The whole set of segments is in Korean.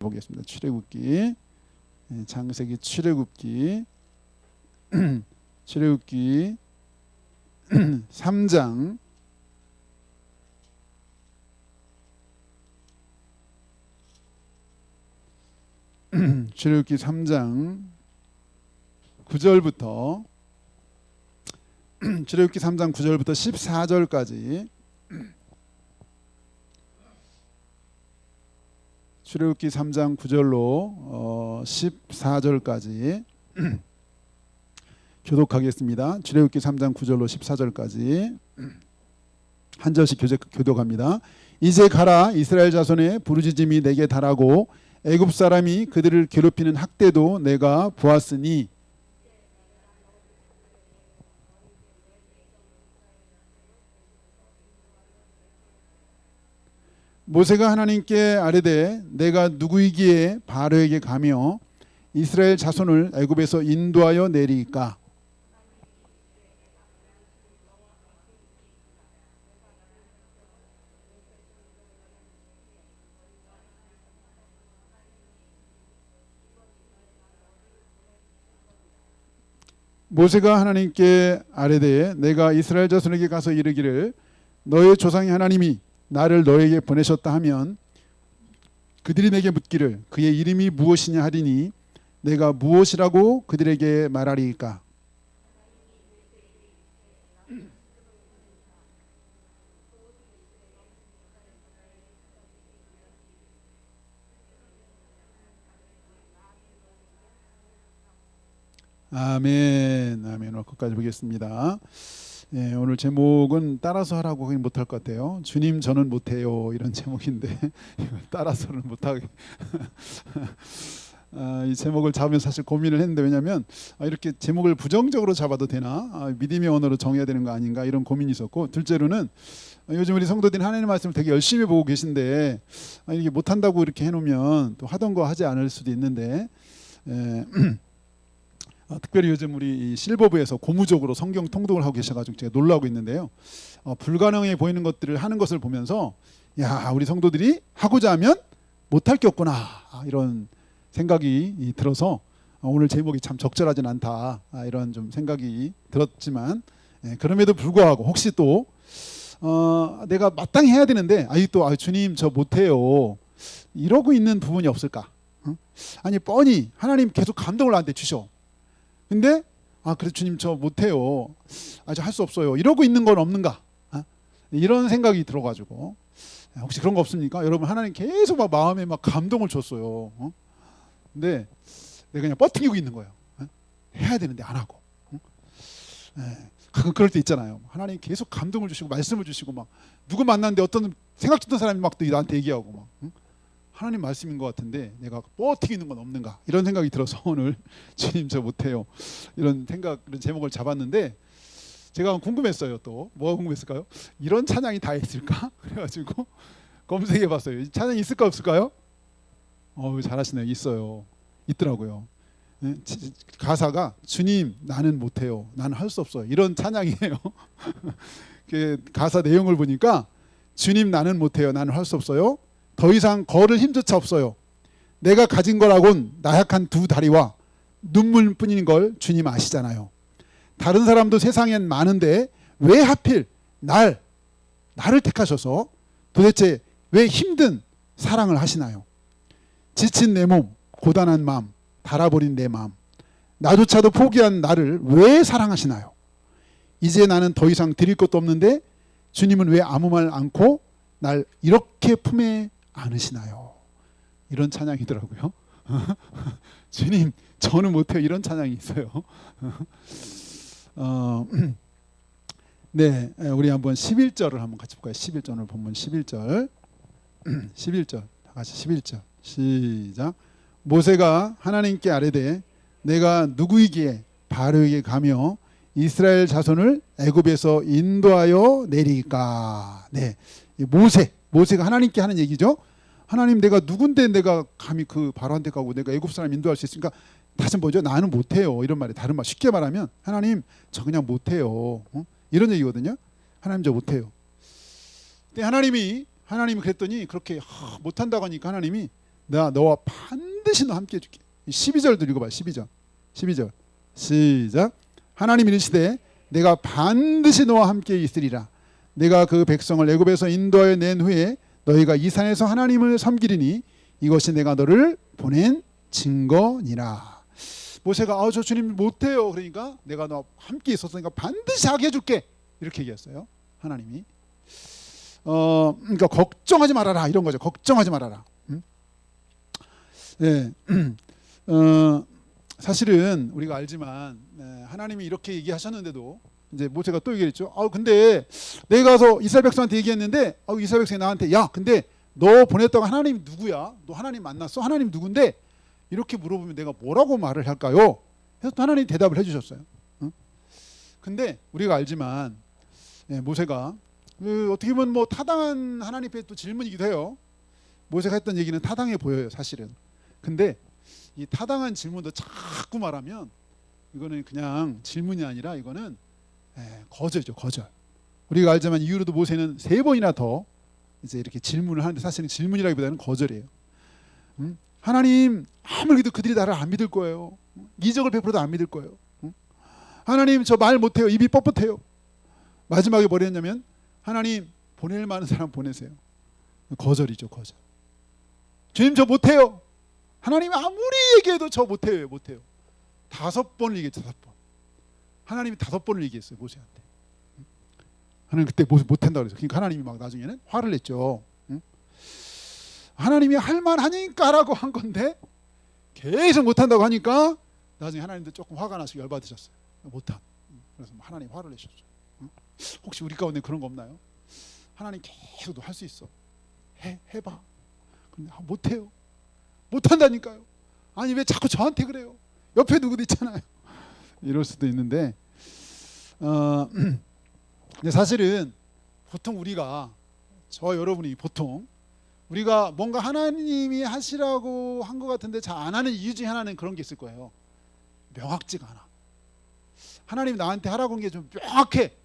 보겠습니다. 출애굽기, 창세기 출애굽기 출애굽기 3장 출애굽기 3장 9절부터 출애굽기 3장 9절부터 14절까지 출애굽기 3장 9절로 14절까지 교독하겠습니다. 출애굽기 3장 9절로 14절까지 한 절씩 교독합니다. 이제 가라. 이스라엘 자손의 부르짖음이 내게 달하고 애굽 사람이 그들을 괴롭히는 학대도 내가 보았으니 모세가 하나님께 아뢰되 내가 누구이기에 바로에게 가며 이스라엘 자손을 애굽에서 인도하여 내리까. 모세가 하나님께 아뢰되 내가 이스라엘 자손에게 가서 이르기를 너의 조상의 하나님이 나를 너에게 보내셨다 하면 그들이 내게 묻기를 그의 이름이 무엇이냐 하리니 내가 무엇이라고 그들에게 말하리이까. 아멘. 아멘. 끝까지 보겠습니다. 예, 오늘 제목은 따라서 하라고 하긴 못할 것 같아요. 주님 저는 못해요 이런 제목인데 따라서는 못하게 이 제목을 잡으면 사실 고민을 했는데 왜냐하면 이렇게 제목을 부정적으로 잡아도 되나 믿음의 언어로 정해야 되는 거 아닌가 이런 고민이 있었고, 둘째로는 요즘 우리 성도들이 하나님의 말씀을 되게 열심히 보고 계신데 이게 못한다고 이렇게 해놓으면 또 하던 거 하지 않을 수도 있는데 특별히 요즘 우리 실버부에서 고무적으로 성경 통독을 하고 계셔가지고 제가 놀라고 있는데요. 불가능해 보이는 것들을 하는 것을 보면서 야, 우리 성도들이 하고자 하면 못할 게 없구나 이런 생각이 들어서 오늘 제목이 참 적절하진 않다 이런 좀 생각이 들었지만, 그럼에도 불구하고 혹시 또 내가 마땅히 해야 되는데 또 주님 저 못해요 이러고 있는 부분이 없을까? 아니 뻔히 하나님 계속 감동을 나한테 주셔. 근데 그래 주님 저 못해요 저 할 수 없어요 이러고 있는 건 없는가? 이런 생각이 들어가지고 혹시 그런 거 없습니까? 여러분 하나님 계속 막 마음에 막 감동을 줬어요. 근데 내가 그냥 뻗팅기고 있는 거예요. 해야 되는데 안 하고. 가끔 그럴 때 있잖아요. 하나님 계속 감동을 주시고 말씀을 주시고 막 누구 만났는데 어떤 생각 듣던 사람이 막 또 나한테 얘기하고 막 하나님 말씀인 것 같은데 내가 뻗팅기는 건 없는가 이런 생각이 들어서 오늘 주님 저 못해요 이런 제목을 잡았는데, 제가 궁금했어요. 또 뭐가 궁금했을까요? 이런 찬양이 다 있을까? 그래가지고 검색해봤어요. 찬양이 있을까 없을까요? 잘하시네요. 있어요. 있더라고요. 가사가 주님 나는 못해요 나는 할 수 없어요 이런 찬양이에요. 가사 내용을 보니까 주님 나는 못해요 나는 할 수 없어요 더 이상 걸을 힘조차 없어요. 내가 가진 거라곤 나약한 두 다리와 눈물뿐인 걸 주님 아시잖아요. 다른 사람도 세상엔 많은데 왜 하필 나를 택하셔서 도대체 왜 힘든 사랑을 하시나요? 지친 내 몸, 고단한 마음, 달아버린 내 마음, 나조차도 포기한 나를 왜 사랑하시나요? 이제 나는 더 이상 드릴 것도 없는데 주님은 왜 아무 말 않고 날 이렇게 품에 안으시나요? 이런 찬양이더라고요. 주님 저는 못해요 이런 찬양이 있어요. 네, 우리 한번 11절을 한번 같이 볼까요? 11절 오늘 본문 11절 11절 다 같이 11절 시작. 모세가 하나님께 아뢰되 내가 누구이기에 바로에게 가며 이스라엘 자손을 애굽에서 인도하여 내리까. 네, 모세가 하나님께 하는 얘기죠. 하나님 내가 누군데 내가 감히 그 바로한테 가고 내가 애굽 사람 인도할 수 있으니까 다시 뭐죠? 나는 못해요 이런 말이 다른 말 쉽게 말하면 하나님 저 그냥 못해요 이런 얘기거든요. 하나님 저 못해요. 근데 하나님이 그랬더니 그렇게 못한다고 하니까 하나님이 내가 너와 반드시 너 함께 해줄게. 12절도 읽어봐요. 12절 시작. 하나님 이르시되 내가 반드시 너와 함께 있으리라. 내가 그 백성을 애굽에서 인도하여 낸 후에 너희가 이 산에서 하나님을 섬기리니 이것이 내가 너를 보낸 증거니라. 모세가 저 주님 못해요. 그러니까 내가 너 함께 있었으니까 반드시 하게 해줄게. 이렇게 얘기했어요. 하나님이. 그러니까 걱정하지 말아라 이런 거죠. 걱정하지 말아라. 네. 사실은 우리가 알지만 하나님이 이렇게 얘기하셨는데도 이제 모세가 또 얘기했죠. 근데 내가 가서 이스라엘 백성한테 얘기했는데 이스라엘 백성이 나한테 야 근데 너 보냈다고 하나님 누구야? 너 하나님 만났어? 하나님 누군데? 이렇게 물어보면 내가 뭐라고 말을 할까요? 그래서 또 하나님이 대답을 해주셨어요. 근데 우리가 알지만 모세가 어떻게 보면 뭐 타당한 하나님의 또 질문이기도 해요. 모세가 했던 얘기는 타당해 보여요, 사실은. 근데 이 타당한 질문도 자꾸 말하면 이거는 그냥 질문이 아니라 이거는 거절이죠, 거절. 우리가 알지만 이후로도 모세는 3번이나 더 이제 이렇게 질문을 하는데 사실은 질문이라기보다는 거절이에요. 하나님 아무리 해도 그들이 나를 안 믿을 거예요. 이적을 베풀어도 안 믿을 거예요. 하나님 저 말 못해요. 입이 뻣뻣해요. 마지막에 뭘 했냐면 하나님 보낼 만한 사람 보내세요. 거절이죠, 거절. 주님 저 못해요. 하나님 아무리 얘기해도 저 못해요. 5번을 얘기했죠. 5번. 하나님이 5번을 얘기했어요, 모세한테. 하나님 그때 모세 못한다고 그랬어요. 그러니까 하나님이 막 나중에는 화를 냈죠. 하나님이 할 만하니까 하라고 한 건데 계속 못한다고 하니까 나중에 하나님도 조금 화가 나서 열받으셨어요. 못한. 그래서 하나님 화를 내셨죠. 혹시 우리 가운데 그런 거 없나요? 하나님 계속 너 할 수 있어. 해봐. 근데 못해요. 못한다니까요. 아니 왜 자꾸 저한테 그래요? 옆에 누구도 있잖아요. 이럴 수도 있는데 근데 사실은 보통 우리가 여러분이 보통 우리가 뭔가 하나님이 하시라고 한 것 같은데 잘 안 하는 이유 중에 하나는 그런 게 있을 거예요. 명확지가 않아. 하나님이 나한테 하라고 한 게 좀 명확해.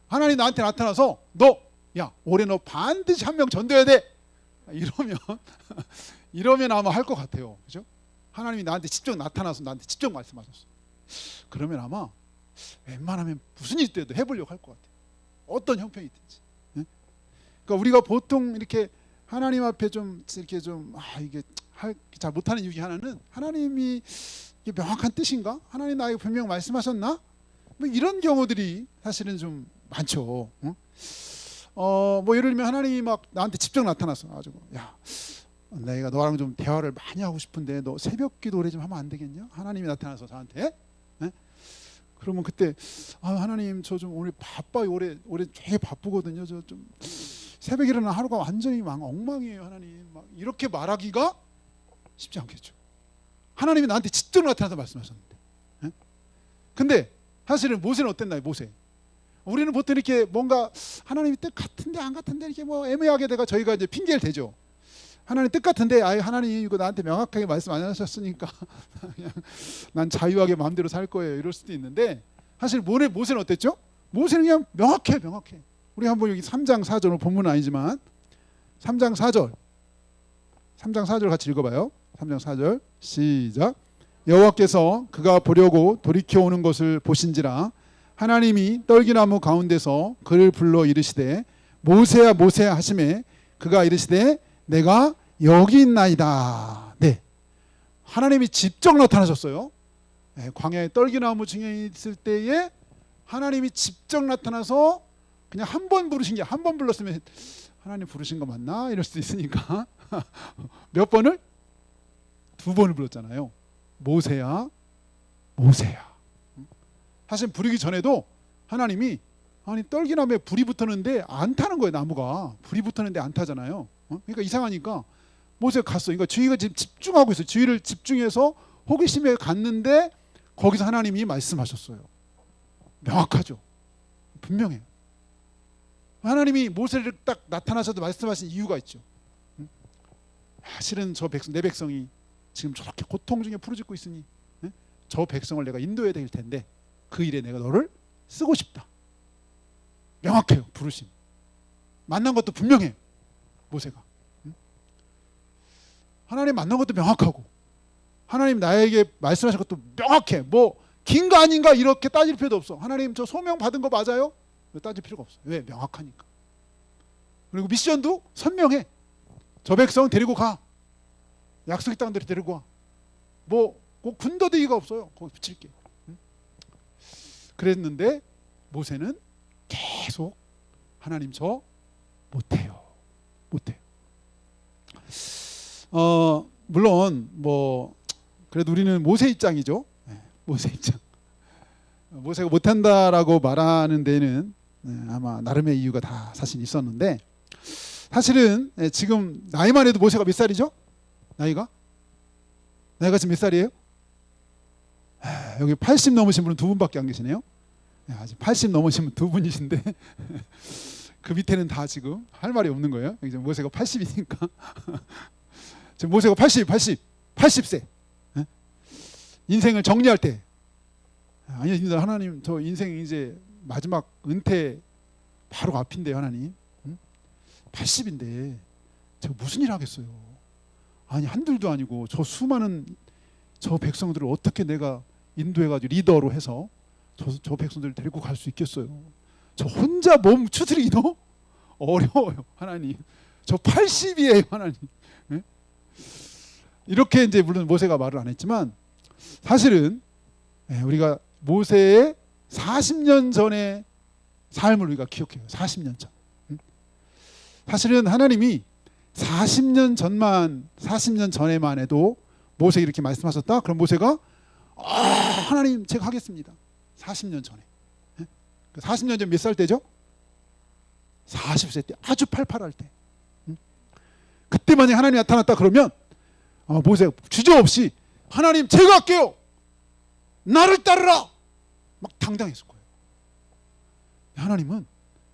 하나님 나한테 나타나서 올해 너 반드시 한 명 전도해야 돼. 이러면 아마 할 것 같아요. 그죠? 하나님이 나한테 직접 나타나서 나한테 직접 말씀하셨어. 그러면 아마 웬만하면 무슨 일 때도 해보려고 할 것 같아요. 어떤 형편이든지. 그러니까 우리가 보통 이렇게 하나님 앞에 이게 잘 못하는 이유 중에 하나는 하나님이 이게 명확한 뜻인가? 하나님 나에게 분명 말씀하셨나? 뭐 이런 경우들이 사실은 좀 많죠. 뭐 예를 들면 하나님이 막 나한테 직접 나타나서 가지고 내가 너랑 좀 대화를 많이 하고 싶은데 너 새벽 기도 오래 좀 하면 안 되겠냐? 하나님이 나타나서 저한테 그러면 그때 하나님 저 좀 오늘 바빠요. 올해 되게 바쁘거든요. 저 좀 새벽에 일어나 하루가 완전히 엉망이에요. 하나님 막 이렇게 말하기가 쉽지 않겠죠. 하나님이 나한테 직접 나타나서 말씀하셨는데. 근데 사실은 모세는 어땠나요? 모세. 우리는 보통 이렇게 뭔가 하나님이 뜻 같은데 안 같은데 이렇게 뭐 애매하게 저희가 이제 핑계를 대죠. 하나님 뜻 같은데 하나님 이거 나한테 명확하게 말씀 안 하셨으니까 그냥 난 자유하게 마음대로 살 거예요. 이럴 수도 있는데 사실 모세는 어땠죠? 모세는 그냥 명확해. 우리 한번 여기 3장 4절 본문은 아니지만 3장 4절 같이 읽어봐요. 3장 4절 시작. 여호와께서 그가 보려고 돌이켜 오는 것을 보신지라 하나님이 떨기나무 가운데서 그를 불러 이르시되 모세야 모세야 하시매 그가 이르시되 내가 여기 있나이다. 네, 하나님이 직접 나타나셨어요. 광야에 떨기나무 중에 있을 때에 하나님이 직접 나타나서 그냥 한 번 부르신 게 한 번 불렀으면 하나님 부르신 거 맞나? 이럴 수도 있으니까 몇 번을? 2번을 불렀잖아요. 모세야 모세야. 사실 부르기 전에도 하나님이 떨기나무에 불이 붙었는데 안 타는 거예요. 나무가 불이 붙었는데 안 타잖아요. 그러니까 이상하니까 모세가 갔어. 그러니까 주위가 지금 집중하고 있어요. 주위를 집중해서 호기심에 갔는데 거기서 하나님이 말씀하셨어요. 명확하죠. 분명해요. 하나님이 모세를 딱 나타나셔도 말씀하신 이유가 있죠. 사실은 내 백성이 지금 저렇게 고통 중에 부르짖고 있으니 저 백성을 내가 인도해야 될 텐데 그 일에 내가 너를 쓰고 싶다. 명확해요. 부르심. 만난 것도 분명해요. 모세가. 하나님 만난 것도 명확하고 하나님 나에게 말씀하신 것도 명확해. 뭐 긴가 아닌가 이렇게 따질 필요도 없어. 하나님 저 소명 받은 거 맞아요? 따질 필요가 없어. 왜? 명확하니까. 그리고 미션도 선명해. 저 백성 데리고 가. 약속의 땅들이 데리고 와. 뭐 꼭 군더더기가 없어요. 거기 붙일게. 그랬는데 모세는 계속 하나님 저 못해요. 물론 뭐 그래도 우리는 모세 입장이죠. 모세 입장. 모세가 못한다라고 말하는 데는 아마 나름의 이유가 다 사실 있었는데, 사실은 지금 나이만 해도 모세가 몇 살이죠? 나이가 지금 몇 살이에요? 여기 80 넘으신 분은 두 분밖에 안 계시네요. 아직 80 넘으신 분 두 분이신데 그 밑에는 다 지금 할 말이 없는 거예요. 이제 모세가 80이니까 지금 모세가 80세 인생을 정리할 때, 아닙니다. 하나님 저 인생 이제 마지막 은퇴 바로 앞인데요. 하나님 80인데 제가 무슨 일 하겠어요. 아니 한둘도 아니고 저 수많은 저 백성들을 어떻게 내가 인도해가지고 리더로 해서 저 백성들을 데리고 갈 수 있겠어요. 저 혼자 몸 추스리기도 어려워요. 하나님 저 80이에요. 하나님. 이렇게 이제 물론 모세가 말을 안 했지만 사실은 우리가 모세의 40년 전의 삶을 우리가 기억해요. 40년 전. 사실은 하나님이 40년 전에만 해도 모세에게 이렇게 말씀하셨다. 그럼 모세가 하나님 제가 하겠습니다. 40년 전에. 40년 전 몇 살 때죠? 40세 때, 아주 팔팔할 때. 그때 만약에 하나님이 나타났다 그러면 모세가 주저없이 하나님 제가 할게요. 나를 따르라. 막 당당했을 거예요. 하나님은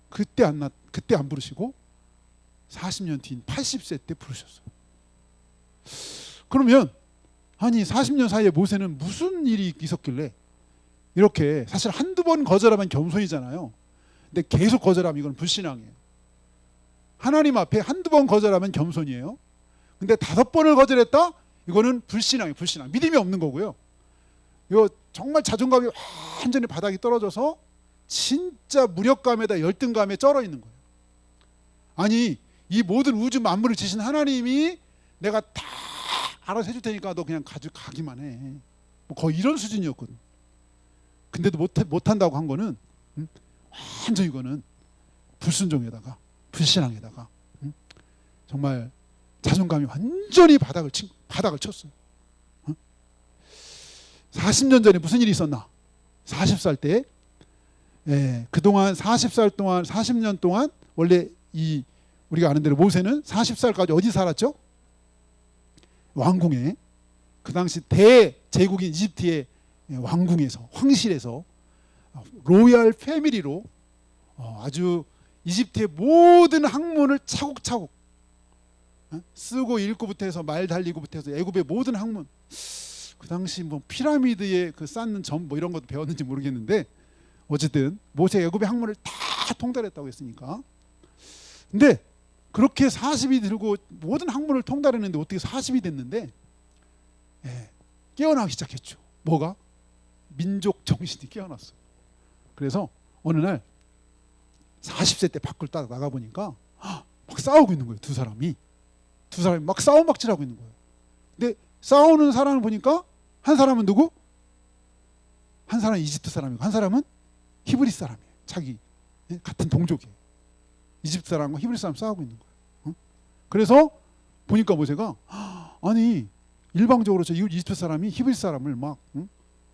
그때 안 부르시고 40년 뒤인 80세 때 부르셨어요. 그러면 아니 40년 사이에 모세는 무슨 일이 있었길래 이렇게, 사실 한두 번 거절하면 겸손이잖아요. 근데 계속 거절하면 이건 불신앙이에요. 하나님 앞에 한두 번 거절하면 겸손이에요. 근데 5번을 거절했다? 이거는 불신앙이에요. 불신앙. 믿음이 없는 거고요. 이거 정말 자존감이 완전히 바닥이 떨어져서 진짜 무력감에다 열등감에 쩔어 있는 거예요. 아니 이 모든 우주 만물을 지신 하나님이 내가 다 알아서 해줄 테니까 너 그냥 가기만 해. 뭐 거의 이런 수준이었거든. 근데도 못한다고 한 거는 완전 이거는 불순종에다가 불신앙에다가 정말 자존감이 완전히 바닥을 쳤어요. 40년 전에 무슨 일이 있었나? 40살 때, 그동안 40살 동안 40년 동안 원래 우리가 아는 대로 모세는 40살까지 어디 살았죠? 왕궁에. 그 당시 대제국인 이집트의 왕궁에서, 황실에서 로얄 패밀리로 아주 이집트의 모든 학문을 차곡차곡 쓰고 읽고부터 해서 말 달리고부터 해서 애굽의 모든 학문, 그 당시 뭐 피라미드에 그 쌓는 점 뭐 이런 것도 배웠는지 모르겠는데 어쨌든 모세 애굽의 학문을 다 통달했다고 했으니까. 근데 그렇게 40이 들고 모든 학문을 통달했는데 어떻게 40이 됐는데 깨어나기 시작했죠. 뭐가? 민족 정신이 깨어났어요. 그래서 어느 날 40세 때 밖을 따라 나가보니까 막 싸우고 있는 거예요. 두 사람이 막 싸움박질하고 있는 거예요. 근데 싸우는 사람을 보니까 한 사람은 누구? 한 사람은 이집트 사람이고 한 사람은 히브리 사람이에요. 자기 같은 동족이에요. 이집트 사람과 히브리 사람 싸우고 있는 거예요. 그래서 보니까 모세가 아니 일방적으로 저 이집트 사람이 히브리 사람을 막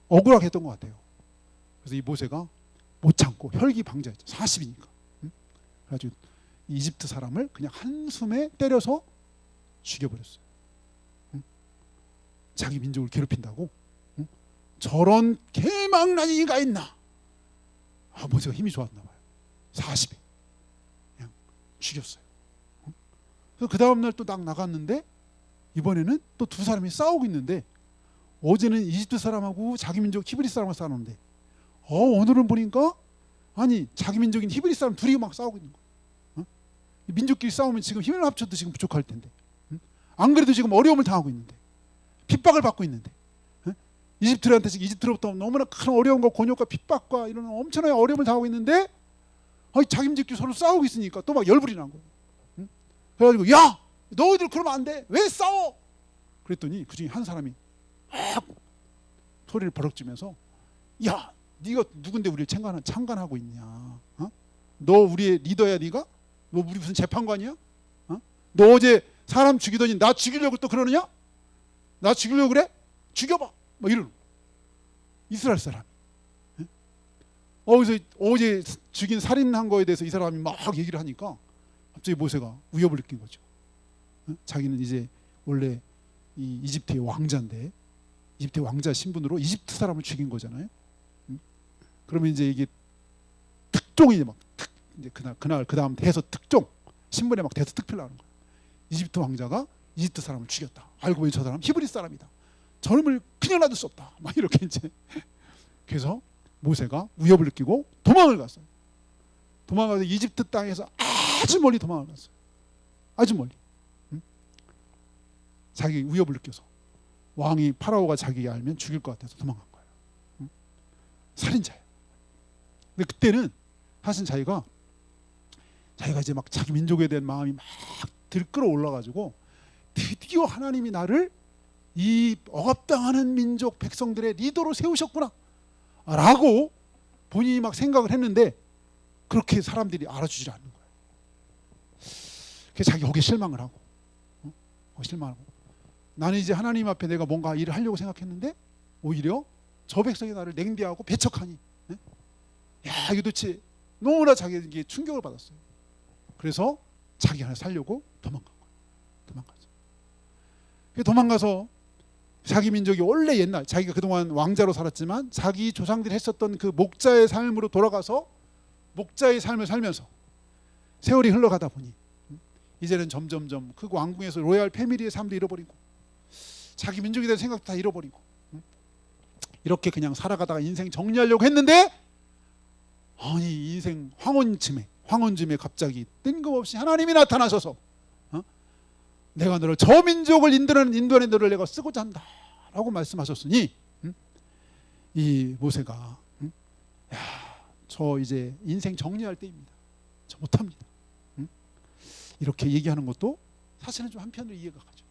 억울하게 했던 것 같아요. 그래서 이 모세가 못 참고 혈기방자했죠. 40이니까. 그래가지고 이집트 사람을 그냥 한숨에 때려서 죽여버렸어요. 자기 민족을 괴롭힌다고? 저런 개망나니가 있나? 모세가 힘이 좋았나 봐요. 40에 그냥 죽였어요. 그래서 그 다음날 또 딱 나갔는데 이번에는 또 두 사람이 싸우고 있는데, 어제는 이집트 사람하고 자기 민족 히브리 사람하고 싸우는데 오늘은 보니까 아니 자기 민족인 히브리 사람 둘이 막 싸우고 있는 거예요. 민족끼리 싸우면 지금 힘을 합쳐도 지금 부족할 텐데 안 그래도 지금 어려움을 당하고 있는데, 핍박을 받고 있는데, 이집트한테 지금 이집트로부터 너무나 큰 어려움과 곤욕과 핍박과 이런 엄청난 어려움을 당하고 있는데, 자기들끼리 서로 싸우고 있으니까 또 막 열불이 난 거예요. 그래가지고 야, 너희들 그러면 안 돼. 왜 싸워? 그랬더니 그 중에 한 사람이 막 소리를 버럭지면서, 야, 네가 누군데 우리를 창간하고 있냐? 너 우리의 리더야, 네가? 너 우리 무슨 재판관이야? 너 어제 사람 죽이더니 나 죽이려고 또 그러느냐? 나 죽이려고 그래? 죽여봐. 뭐 이러는 이스라엘 사람. 그래서 어제 죽인 살인한 거에 대해서 이 사람이 막 얘기를 하니까 갑자기 모세가 위협을 느낀 거죠. 자기는 이제 원래 이 이집트의 왕자인데, 이집트의 왕자 신분으로 이집트 사람을 죽인 거잖아요. 그러면 이제 이게 특종이 막 이제 그날 그 다음 대서 특종 신분에 막 대서 특필 나는 거예요. 이집트 왕자가 이집트 사람을 죽였다. 알고 보니 저 사람 히브리 사람이다. 저놈을 그냥 놔둘 수 없다. 막 이렇게 이제 그래서 모세가 위협을 느끼고 도망을 갔어요. 도망가서 이집트 땅에서 아주 멀리 도망을 갔어요. 아주 멀리. 자기 위협을 느껴서 왕이 파라오가 자기가 알면 죽일 것 같아서 도망간 거예요. 살인자예요. 근데 그때는 사실 자기가 이제 막 자기 민족에 대한 마음이 막 들끓어 올라가지고 드디어 하나님이 나를 이 억압당하는 민족 백성들의 리더로 세우셨구나 라고 본인이 막 생각을 했는데, 그렇게 사람들이 알아주질 않는 거예요. 그래서 자기 거기에 실망을 하고, 실망하고, 나는 이제 하나님 앞에 내가 뭔가 일을 하려고 생각했는데 오히려 저 백성이 나를 냉대하고 배척하니, 야, 이거 도대체 너무나 자기에게 충격을 받았어요. 그래서 자기 하나 살려고 도망간 거예요. 도망가서 자기 민족이 원래 옛날 자기가 그동안 왕자로 살았지만 자기 조상들이 했었던 그 목자의 삶으로 돌아가서 목자의 삶을 살면서 세월이 흘러가다 보니 이제는 점점점 그 왕궁에서 로얄 패밀리의 삶도 잃어버리고 자기 민족에 대한 생각도 다 잃어버리고 이렇게 그냥 살아가다가 인생 정리하려고 했는데, 아니 인생 황혼쯤에 갑자기 뜬금없이 하나님이 나타나셔서 내가 너를 저 민족을 인도하는 너를 내가 쓰고자 한다 라고 말씀하셨으니, 이 모세가 저 이제 인생 정리할 때입니다. 저 못합니다. 이렇게 얘기하는 것도 사실은 좀 한편으로 이해가 가죠.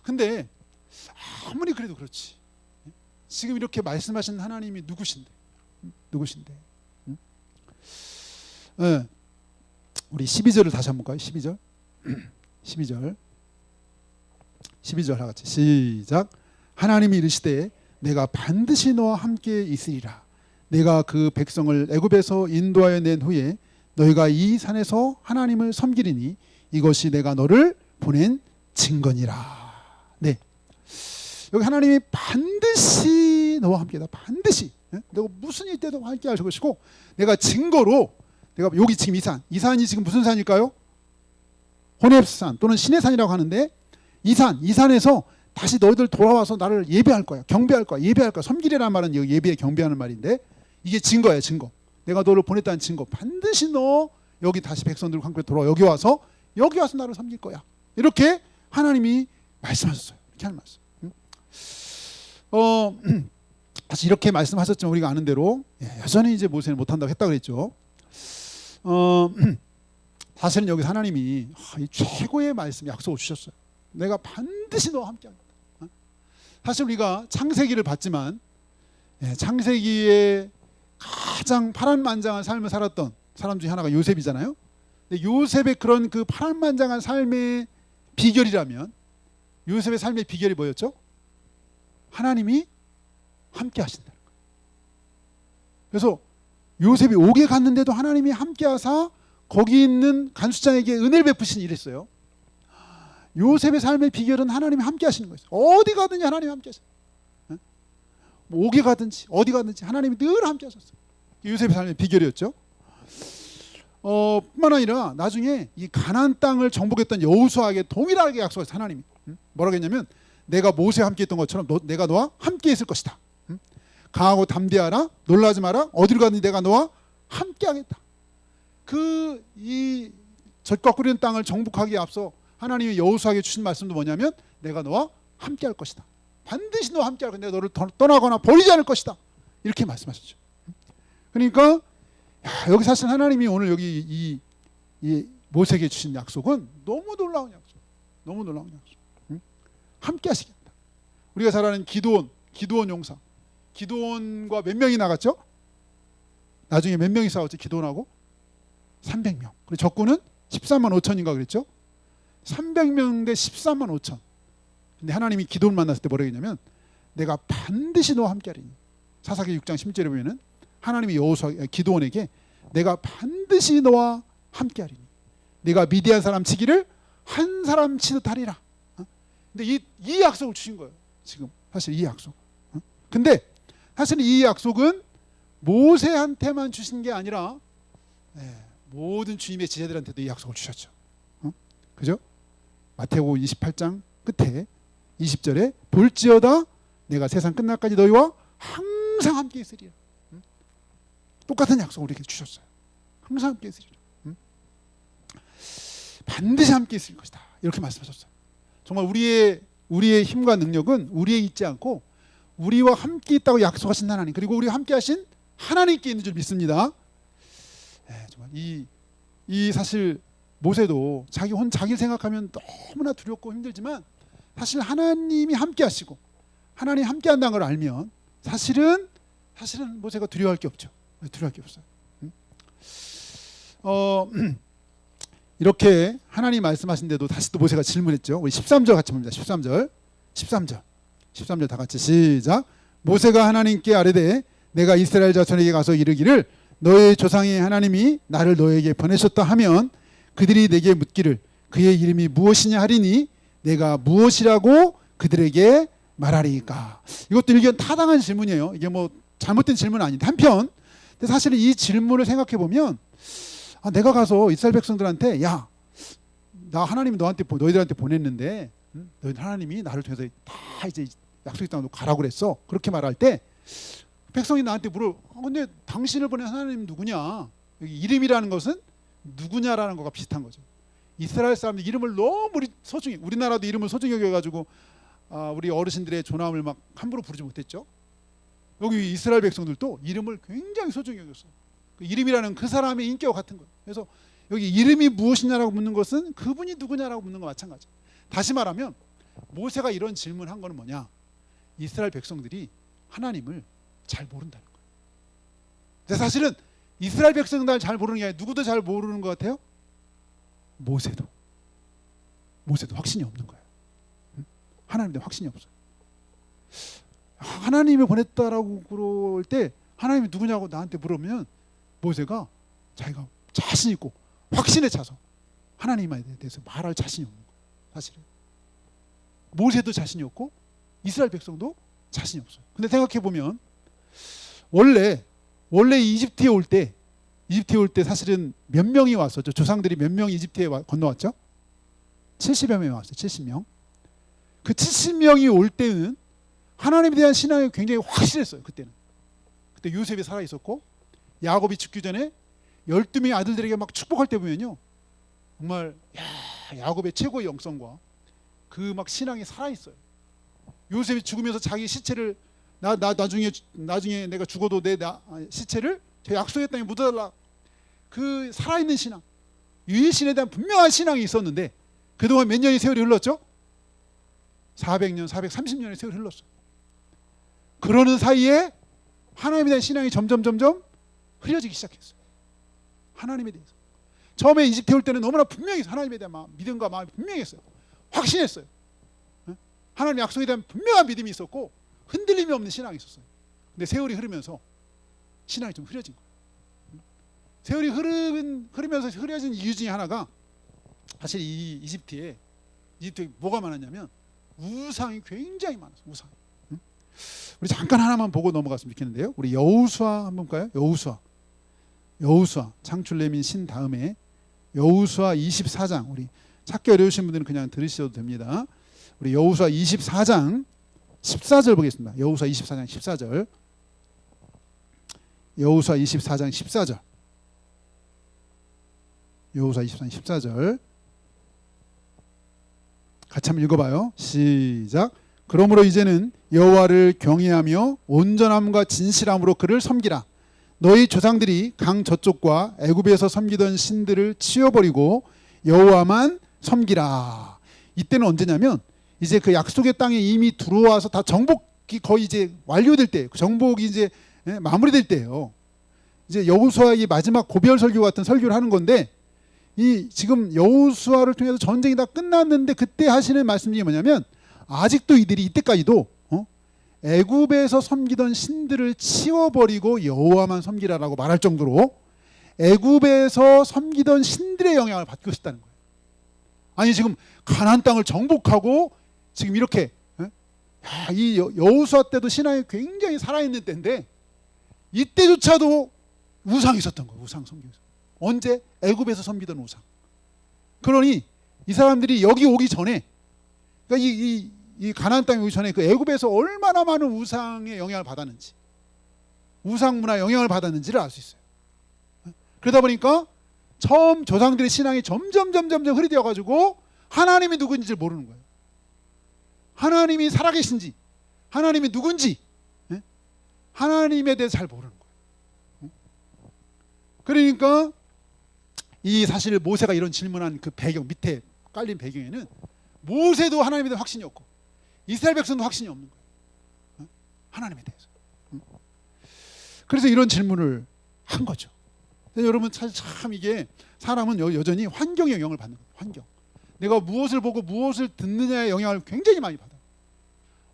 근데 아무리 그래도 그렇지, 지금 이렇게 말씀하신 하나님이 누구신데? 우리 12절을 다시 한번 볼까요? 12절 다 같이 시작. 하나님이 이르시되 내가 반드시 너와 함께 있으리라. 내가 그 백성을 애굽에서 인도하여 낸 후에 너희가 이 산에서 하나님을 섬기리니 이것이 내가 너를 보낸 증거니라. 네, 여기 하나님이 반드시 너와 함께다. 반드시 내가 무슨 일 때도 함께 하실 것이고, 내가 증거로, 내가 여기 지금 이 산이 지금 무슨 산일까요? 호렙산 또는 신의 산이라고 하는데, 이 산에서 다시 너희들 돌아와서 나를 예배할 거야, 경배할 거야, 섬기리라는 말은 예배에 경배하는 말인데, 이게 증거예요. 증거. 내가 너를 보냈다는 증거. 반드시 너 여기 다시 백성들과 함께 돌아와 여기 와서 나를 섬길 거야. 이렇게 하나님이 말씀하셨어요. 이렇게 하는 말씀. 사실 이렇게 말씀하셨지만 우리가 아는 대로 여전히 이제 모세는 못한다고 했다 그랬죠. 사실은 여기서 하나님이 이 최고의 말씀 약속을 주셨어요. 내가 반드시 너와 함께하겠다. 사실 우리가 창세기를 봤지만 창세기에 가장 파란만장한 삶을 살았던 사람 중에 하나가 요셉이잖아요. 근데 요셉의 그런 그 파란만장한 삶의 비결이라면, 요셉의 삶의 비결이 뭐였죠? 하나님이 함께 하신다는 거예요. 그래서 요셉이 옥에 갔는데도 하나님이 함께 하사 거기 있는 간수장에게 은혜를 베푸신 일이었어요. 요셉의 삶의 비결은 하나님이 함께 하시는 거예요. 어디 가든지 하나님이 함께 하셨어요. 옥에 가든지 어디 가든지 하나님이 늘 함께 하셨어요. 요셉의 삶의 비결이었죠. 뿐만 아니라 나중에 이 가나안 땅을 정복했던 여호수아에게 동일하게 약속했어요. 하나님이 뭐라고 했냐면, 내가 모세와 함께 했던 것처럼 내가 너와 함께 있을 것이다. 강하고 담대하라, 놀라지 마라, 어디로 가든지 내가 너와 함께 하겠다. 이 젖과 끓이는 땅을 정복하기에 앞서 하나님이 여호수아에게 주신 말씀도 뭐냐면 내가 너와 함께 할 것이다. 반드시 너와 함께 할 것이다. 내가 너를 떠나거나 버리지 않을 것이다. 이렇게 말씀하셨죠. 그러니까 여기 사실 하나님이 오늘 여기 이 모세에게 주신 약속은 너무 놀라운 약속. 너무 놀라운 약속. 함께 하시겠다. 우리가 잘 아는 기드온 용사. 기드온과 몇 명이 나갔죠? 나중에 몇 명이 싸웠죠? 기드온하고 300명. 그리고 적군은 13만 5천인가 그랬죠? 300명 대 13만 5천. 근데 하나님이 기드온 만났을 때 뭐라고 했냐면 내가 반드시 너와 함께 하리니. 사사기 6장 10절에 보면은 하나님이 기드온에게 내가 반드시 너와 함께 하리니 네가 미디안 사람 치기를 한 사람 치듯 하리라. 근데 이 약속을 주신 거예요. 지금 사실 이 약속. 근데 사실 이 약속은 모세한테만 주신 게 아니라 모든 주님의 제자들한테도 이 약속을 주셨죠. 그죠? 마태복음 28장 끝에 20절에 볼지어다 내가 세상 끝날까지 너희와 항상 함께 있으리라. 똑같은 약속을 우리에게 주셨어요. 항상 함께 있으리라. 반드시 함께 있을 것이다. 이렇게 말씀하셨어요. 정말 우리의 힘과 능력은 우리에 있지 않고 우리와 함께 있다고 약속하신 하나님, 그리고 우리와 함께 하신 하나님께 있는 줄 믿습니다. 정말 이 사실 모세도 자기를 생각하면 너무나 두렵고 힘들지만 사실 하나님이 함께 하시고 하나님이 함께 한다는 걸 알면 사실은 모세가 두려워할 게 없죠. 두려워할 게 없어요. 이렇게 하나님 말씀하신데도 다시 또 모세가 질문했죠. 우리 13절 같이 봅니다. 13절 다 같이 시작. 모세가 하나님께 아뢰되 내가 이스라엘 자손에게 가서 이르기를 너의 조상의 하나님이 나를 너에게 보내셨다 하면 그들이 내게 묻기를 그의 이름이 무엇이냐 하리니 내가 무엇이라고 그들에게 말하리까. 이것도 일견 타당한 질문이에요. 이게 뭐 잘못된 질문은 아닌데 한편 근데 사실 이 질문을 생각해 보면 내가 가서 이스라엘 백성들한테 야, 나 하나님이 너희들한테 보냈는데 너희 하나님이 나를 통해서 다 이제 약속의 땅으로 가라고 그랬어. 그렇게 말할 때 백성이 나한테 물어. 근데 당신을 보낸 하나님 누구냐? 여기 이름이라는 것은 누구냐라는 거가 비슷한 거죠. 이스라엘 사람들 이름을 너무 소중히, 우리나라도 이름을 소중히 여겨가지고 우리 어르신들의 존함을 막 함부로 부르지 못했죠. 여기 이스라엘 백성들도 이름을 굉장히 소중히 여겼어요. 그 이름이라는 그 사람의 인격과 같은 거예요. 그래서 여기 이름이 무엇이냐라고 묻는 것은 그분이 누구냐라고 묻는 거 마찬가지. 다시 말하면 모세가 이런 질문한 거는 뭐냐? 이스라엘 백성들이 하나님을 잘 모른다는 거예요. 근데 사실은 이스라엘 백성들 잘 모르는 게 아니라 누구도 잘 모르는 것 같아요? 모세도 확신이 없는 거예요. 하나님에 대한 확신이 없어요. 하나님이 보냈다라고 그럴 때 하나님이 누구냐고 나한테 물으면 모세가 자기가 자신 있고 확신에 차서 하나님에 대해서 말할 자신이 없는 거예요. 사실은 모세도 자신이 없고 이스라엘 백성도 자신이 없어요. 근데 생각해 보면 원래 이집트에 올 때 사실은 몇 명이 왔었죠. 조상들이 몇 명이 이집트에 건너왔죠? 70여 명이 왔어요. 70명. 그 70명이 올 때는 하나님에 대한 신앙이 굉장히 확실했어요. 그때 요셉이 살아 있었고 야곱이 죽기 전에 12명의 아들들에게 막 축복할 때 보면요, 정말 야곱의 최고의 영성과 그 막 신앙이 살아 있어요. 요셉이 죽으면서 자기 시체를 나중에 내가 죽어도 내 시체를 제 약속의 땅에 묻어달라. 그 살아있는 신앙, 유일신에 대한 분명한 신앙이 있었는데 그동안 몇 년의 세월이 흘렀죠? 400년, 430년의 세월이 흘렀어요. 그러는 사이에 하나님에 대한 신앙이 점점 흐려지기 시작했어요. 하나님에 대해서. 처음에 이집트에 올 때는 너무나 분명히 하나님에 대한 믿음과 마음이 분명했어요. 확신했어요. 하나님 약속에 대한 분명한 믿음이 있었고 흔들림이 없는 신앙이 있었어요. 근데 세월이 흐르면서 신앙이 좀 흐려진 거예요. 세월이 흐르면서 흐려진 이유 중에 하나가 사실 이 이집트에 뭐가 많았냐면 우상이 굉장히 많았어요. 우상. 우리 잠깐 하나만 보고 넘어갔으면 좋겠는데요. 우리 여호수아 한번 볼까요? 여호수아 창출레민 신 다음에 여호수아 24장, 우리 찾기 어려우신 분들은 그냥 들으셔도 됩니다. 우리 여호수아 24장 14절 보겠습니다. 여호수아 24장 14절. 여호수아 24장 14절. 여호수아 24장 14절. 같이 한번 읽어봐요. 시작. 그러므로 이제는 여호와를 경외하며 온전함과 진실함으로 그를 섬기라. 너희 조상들이 강 저쪽과 애굽에서 섬기던 신들을 치워버리고 여호와만 섬기라. 이때는 언제냐면 이제 그 약속의 땅에 이미 들어와서 다 정복이 거의 이제 완료될 때, 정복이 이제 마무리될 때예요. 이제 여호수아의 마지막 고별 설교 같은 설교를 하는 건데, 이 지금 여호수아를 통해서 전쟁이 다 끝났는데 그때 하시는 말씀이 뭐냐면, 아직도 이들이 이때까지도 애굽에서 섬기던 신들을 치워버리고 여호와만 섬기라라고 말할 정도로 애굽에서 섬기던 신들의 영향을 받고 싶다는 거예요. 아니 지금 가나안 땅을 정복하고 지금 이렇게 이 여호수아 때도 신앙이 굉장히 살아있는 때인데 이때조차도 우상이 있었던 거예요. 우상 섬기면서. 언제? 애굽에서 섬기던 우상. 그러니 이 사람들이 여기 오기 전에, 그러니까 이 가나안 땅에 오기 전에 그 애굽에서 얼마나 많은 우상의 영향을 받았는지, 우상 문화의 영향을 받았는지를 알 수 있어요. 그러다 보니까 처음 조상들의 신앙이 점점 흐리되어 가지고 하나님이 누군지를 모르는 거예요. 하나님이 살아계신지, 하나님이 누군지, 하나님에 대해서 잘 모르는 거예요. 그러니까 이 사실 모세가 이런 질문한 그 배경, 밑에 깔린 배경에는 모세도 하나님에 대한 확신이 없고 이스라엘 백성도 확신이 없는 거예요. 하나님에 대해서. 그래서 이런 질문을 한 거죠. 여러분 참 이게 사람은 여전히 환경의 영향을 받는 거예요. 환경. 내가 무엇을 보고 무엇을 듣느냐의 영향을 굉장히 많이 받아요.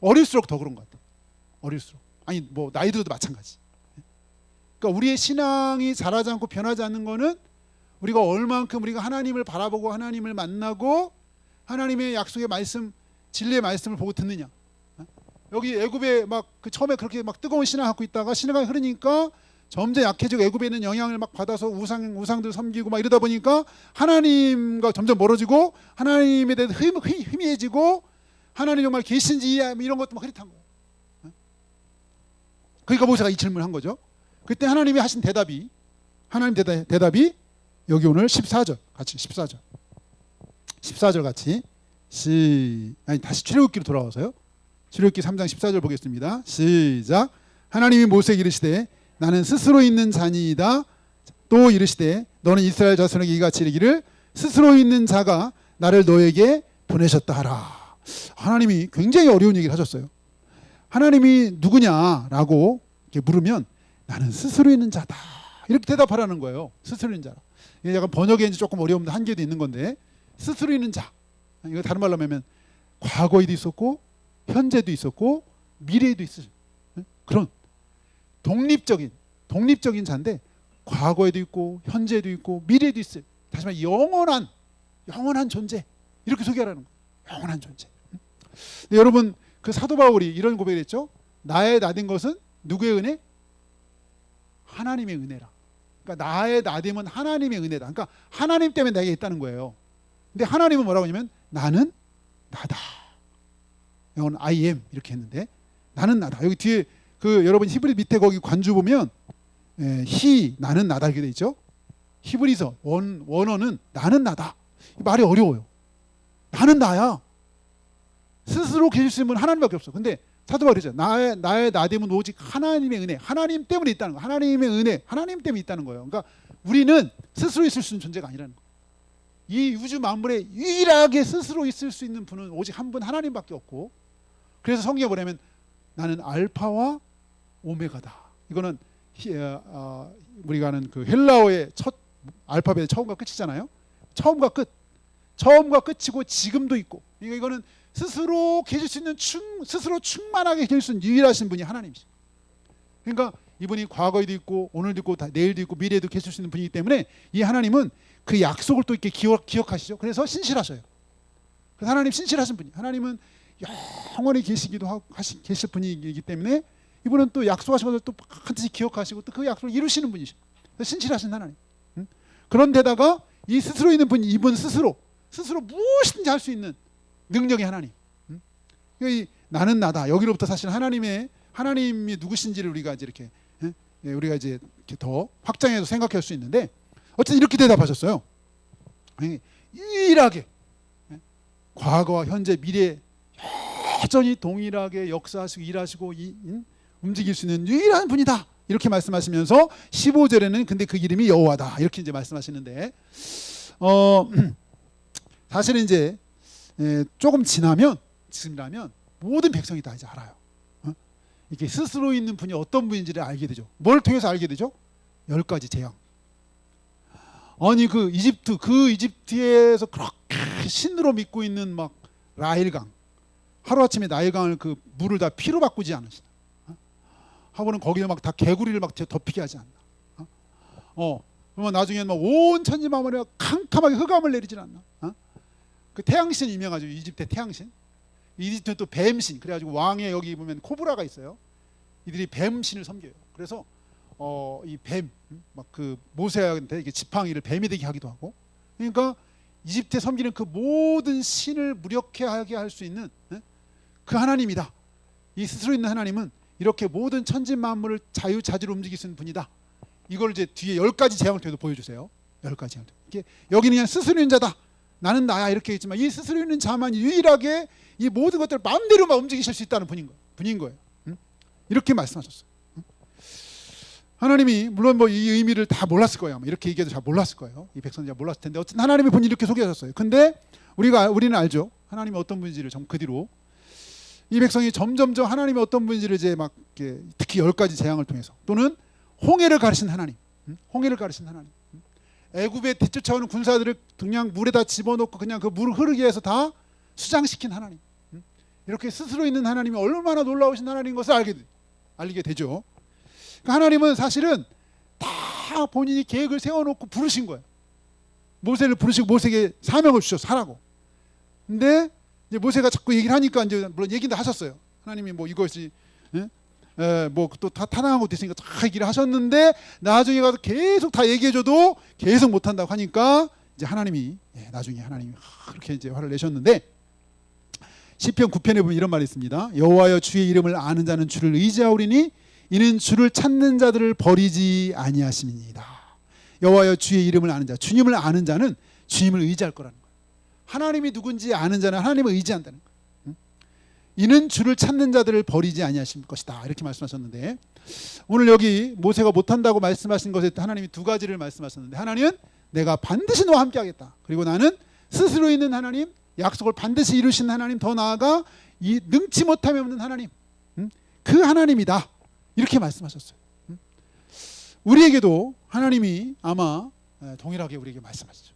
어릴수록 더 그런 것 같아요. 어릴수록. 아니 뭐 나이 들어도 마찬가지. 그러니까 우리의 신앙이 자라지 않고 변하지 않는 거는 우리가 얼만큼 우리가 하나님을 바라보고 하나님을 만나고 하나님의 약속의 말씀, 진리의 말씀을 보고 듣느냐. 여기 애굽에 막 그 처음에 그렇게 막 뜨거운 신앙 갖고 있다가 신앙이 흐르니까 점점 약해지고 애굽에 있는 영향을 막 받아서 우상들 섬기고 막 이러다 보니까 하나님과 점점 멀어지고 하나님에 대해서 희미해지고 하나님 정말 계신지 이런 것도 막 흐릿한 거예요. 그러니까 모세가 이 질문을 한 거죠. 그때 하나님이 하신 대답이, 하나님 대답이 여기 오늘 14절 같이 14절 같이 다시 출애굽기로 돌아와서요. 출애굽기 3장 14절 보겠습니다. 시작. 하나님이 모세에게 이르시되 나는 스스로 있는 자니이다. 또 이르시되 너는 이스라엘 자손에게 이같이 이르기를 스스로 있는 자가 나를 너에게 보내셨다 하라. 하나님이 굉장히 어려운 얘기를 하셨어요. 하나님이 누구냐라고 이렇게 물으면 나는 스스로 있는 자다. 이렇게 대답하라는 거예요. 스스로 있는 자라. 이게 약간 번역에 이제 조금 어려운 한계도 있는 건데, 스스로 있는 자. 이거 다른 말로 하면 과거에도 있었고 현재도 있었고 미래에도 있을 그런 독립적인 자인데 과거에도 있고 현재에도 있고 미래에도 있을, 다시 말해 영원한 존재, 이렇게 소개하라는 거예요. 영원한 존재. 근데 여러분 그 사도 바울이 이런 고백을 했죠. 나의 나된 것은 누구의 은혜? 하나님의 은혜라. 그러니까 나의 나됨은 하나님의 은혜다. 그러니까 하나님 때문에 내게 있다는 거예요. 근데 하나님은 뭐라고 하냐면 나는 나다. 이건 I am 이렇게 했는데 나는 나다. 여기 뒤에 그 여러분 히브리 밑에 거기 관주 보면 나는 나다 이렇게 돼 있죠. 히브리서 원어는 나는 나다. 말이 어려워요. 나는 나야. 스스로 계실 수 있는 분은 하나님밖에 없어. 근데 사도 바울이 그러죠. 나의 나됨은 오직 하나님의 은혜, 하나님 때문에 있다는 거예요. 하나님의 은혜, 하나님 때문에 있다는 거예요. 그러니까 우리는 스스로 있을 수 있는 존재가 아니라는 거예요. 이 우주 만물에 유일하게 스스로 있을 수 있는 분은 오직 한 분 하나님밖에 없고, 그래서 성경에 보면 나는 알파와 오메가다. 이거는 우리가 아는 그 헬라어의 첫 알파벳의 처음과 끝이잖아요. 처음과 끝이고 지금도 있고. 그러니까 이거는 스스로 계실 수 있는 스스로 충만하게 계실 수 있는 유일하신 분이 하나님이시죠. 그러니까 이분이 과거에도 있고 오늘도 있고 내일도 있고 미래에도 계실 수 있는 분이기 때문에 이 하나님은 그 약속을 또 이렇게 기억하시죠. 그래서 신실하셔요. 그래서 하나님 신실하신 분이, 하나님은 영원히 계시기도 하고 계실 분이기 때문에 이분은 또 약속하신 것을 또 반드시 기억하시고 또 그 약속을 이루시는 분이시죠. 신실하신 하나님. 그런데다가 이 스스로 있는 분이 이분 스스로 무엇이든지 할 수 있는 능력의 하나님. 그러니까 나는 나다. 여기로부터 사실 하나님이 누구신지를 우리가 이제 이렇게 이렇게 더 확장해서 생각할 수 있는데, 어쨌든 이렇게 대답하셨어요. 유일하게 과거와 현재 미래 여전히 동일하게 역사하시고 일하시고 움직일 수 있는 유일한 분이다. 이렇게 말씀하시면서 15절에는 근데 그 이름이 여호와다. 이렇게 이제 말씀하시는데 사실은 이제 조금 지나면 모든 백성이 다 이제 알아요. 이렇게 스스로 있는 분이 어떤 분인지를 알게 되죠. 뭘 통해서 알게 되죠? 10가지 재앙. 아니 그 이집트에서 그렇게 신으로 믿고 있는 막 나일강, 하루아침에 나일강을 그 물을 다 피로 바꾸지 않으시나? 하고는 거기에 막 다 개구리를 막 덮이게 하지 않나? 그러면 나중에는 막 온 천지 만물에 캄캄하게 흑암을 내리질 않나? 그 태양신 유명하죠. 이집트의 태양신. 이집트는 또 뱀신. 그래가지고 왕의 여기 보면 코브라가 있어요. 이들이 뱀신을 섬겨요. 그래서 이 뱀, 막 그 모세한테 이게 지팡이를 뱀이 되게 하기도 하고. 그러니까 이집트에 섬기는 그 모든 신을 무력하게 할 수 있는 그 하나님이다. 이 스스로 있는 하나님은 이렇게 모든 천지 만물을 자유자재로 움직일 수 있는 분이다. 이걸 이제 뒤에 10가지 재앙을 통해서 보여주세요. 10가지 재앙. 여기는 그냥 스스로 있는 자다. 나는 나야 이렇게 했지만 이 스스로 있는 자만 유일하게 이 모든 것들을 마음대로만 움직이실 수 있다는 분인 거예요. 이렇게 말씀하셨어요. 하나님이 물론 뭐 이 의미를 다 몰랐을 거예요. 이렇게 얘기해도 잘 몰랐을 거예요. 이 백성들이 몰랐을 텐데 어쨌든 하나님의 분이 이렇게 소개하셨어요. 근데 우리는 알죠. 하나님이 어떤 분인지를 그 뒤로 이 백성이 점점점 하나님이 어떤 분인지를 이제 막 특히 10가지 재앙을 통해서 또는 홍해를 가르신 하나님, 홍해를 가르신 하나님. 애굽에 뒤쫓아오는 군사들을 그냥 물에다 집어넣고 그냥 그 물을 흐르게 해서 다 수장시킨 하나님. 이렇게 스스로 있는 하나님이 얼마나 놀라우신 하나님인 것을 알게 되죠. 그러니까 하나님은 사실은 다 본인이 계획을 세워놓고 부르신 거예요. 모세를 부르시고 모세에게 사명을 주셔서 하라고. 근데 이제 모세가 자꾸 얘기를 하니까 이제 물론 얘기도 하셨어요. 하나님이 뭐 이것이 뭐 또 다 타당한 것도 있으니까 다 얘기를 하셨는데 나중에 가서 계속 다 얘기해줘도 계속 못한다고 하니까 이제 하나님이 나중에 하나님이 그렇게 이제 화를 내셨는데 시편 9편에 보면 이런 말이 있습니다. 여호와여 주의 이름을 아는 자는 주를 의지하오리니 이는 주를 찾는 자들을 버리지 아니하심이니이다. 여호와여 주의 이름을 아는 자, 주님을 아는 자는 주님을 의지할 거라는 거예요. 하나님이 누군지 아는 자는 하나님을 의지한다는 거예요. 이는 주를 찾는 자들을 버리지 아니하실 것이다. 이렇게 말씀하셨는데 오늘 여기 모세가 못한다고 말씀하신 것에 하나님이 2가지를 말씀하셨는데 하나님은 내가 반드시 너와 함께 하겠다. 그리고 나는 스스로 있는 하나님, 약속을 반드시 이루신 하나님, 더 나아가 이 능치 못함이 없는 하나님, 그 하나님이다. 이렇게 말씀하셨어요. 우리에게도 하나님이 아마 동일하게 우리에게 말씀하시죠.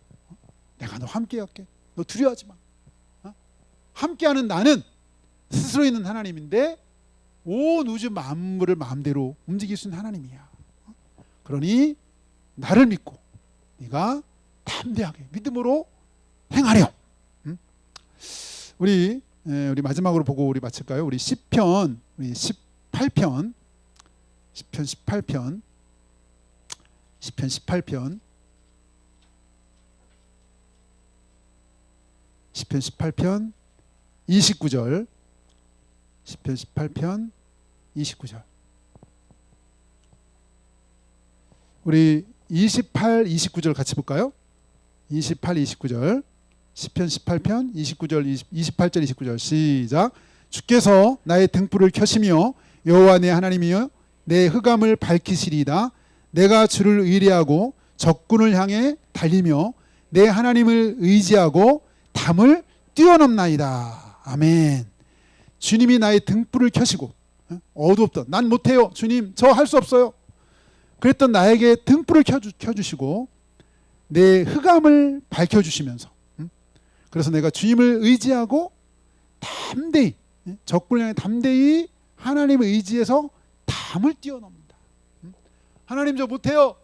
내가 너 함께 할게. 너 두려워하지 마. 함께하는 나는 스스로 있는 하나님인데 온 우주 만물을 마음대로 움직일 수 있는 하나님이야. 그러니 나를 믿고 네가 담대하게 믿음으로 행하렴. 우리 마지막으로 보고 우리 마칠까요? 우리 시편 18편 시편 18편 29절 시편 18편 29절 우리 28, 29절 같이 볼까요? 28, 29절 시편 18편 29절 28절 29절 시작. 주께서 나의 등불을 켜시며 여호와 내 하나님이여 내 흑암을 밝히시리이다. 내가 주를 의뢰하고 적군을 향해 달리며 내 하나님을 의지하고 담을 뛰어넘나이다. 아멘. 주님이 나의 등불을 켜시고 어두웠던 난 못해요 주님 저 할 수 없어요 그랬던 나에게 등불을 켜주시고 내 흑암을 밝혀주시면서 그래서 내가 주님을 의지하고 담대히 적군을 향해 담대히 하나님을 의지해서 담을 뛰어넘는다. 하나님 저 못해요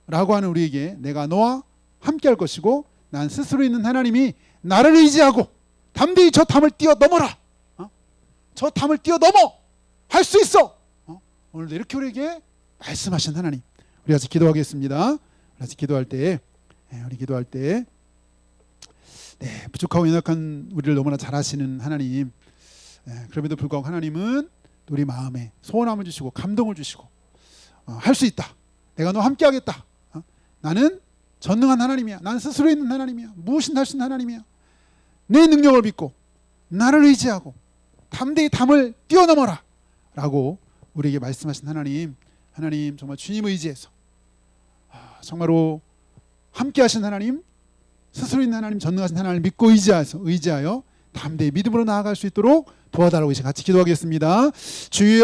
라고 하는 우리에게 내가 너와 함께 할 것이고 난 스스로 있는 하나님이 나를 의지하고 담대히 저 담을 뛰어넘어라. 저 담을 뛰어넘어 할 수 있어. 오늘도 이렇게 우리에게 말씀하신 하나님. 우리 같이 기도하겠습니다. 같이 기도할 때 부족하고 연약한 우리를 너무나 잘 아시는 하나님. 그럼에도 불구하고 하나님은 우리 마음에 소원함을 주시고 감동을 주시고 할 수 있다. 내가 너와 함께 하겠다. 나는 전능한 하나님이야. 난 스스로 있는 하나님이야. 무엇이든 할 수 있는 하나님이야. 내 능력을 믿고 나를 의지하고 담대히 담을 뛰어넘어라 라고 우리에게 말씀하신 하나님 정말 주님 의지해서 정말로 함께 하신 하나님, 스스로 있는 하나님, 전능하신 하나님을 믿고 의지하여 담대히 믿음으로 나아갈 수 있도록 도와달라고 이제 같이 기도하겠습니다. 주여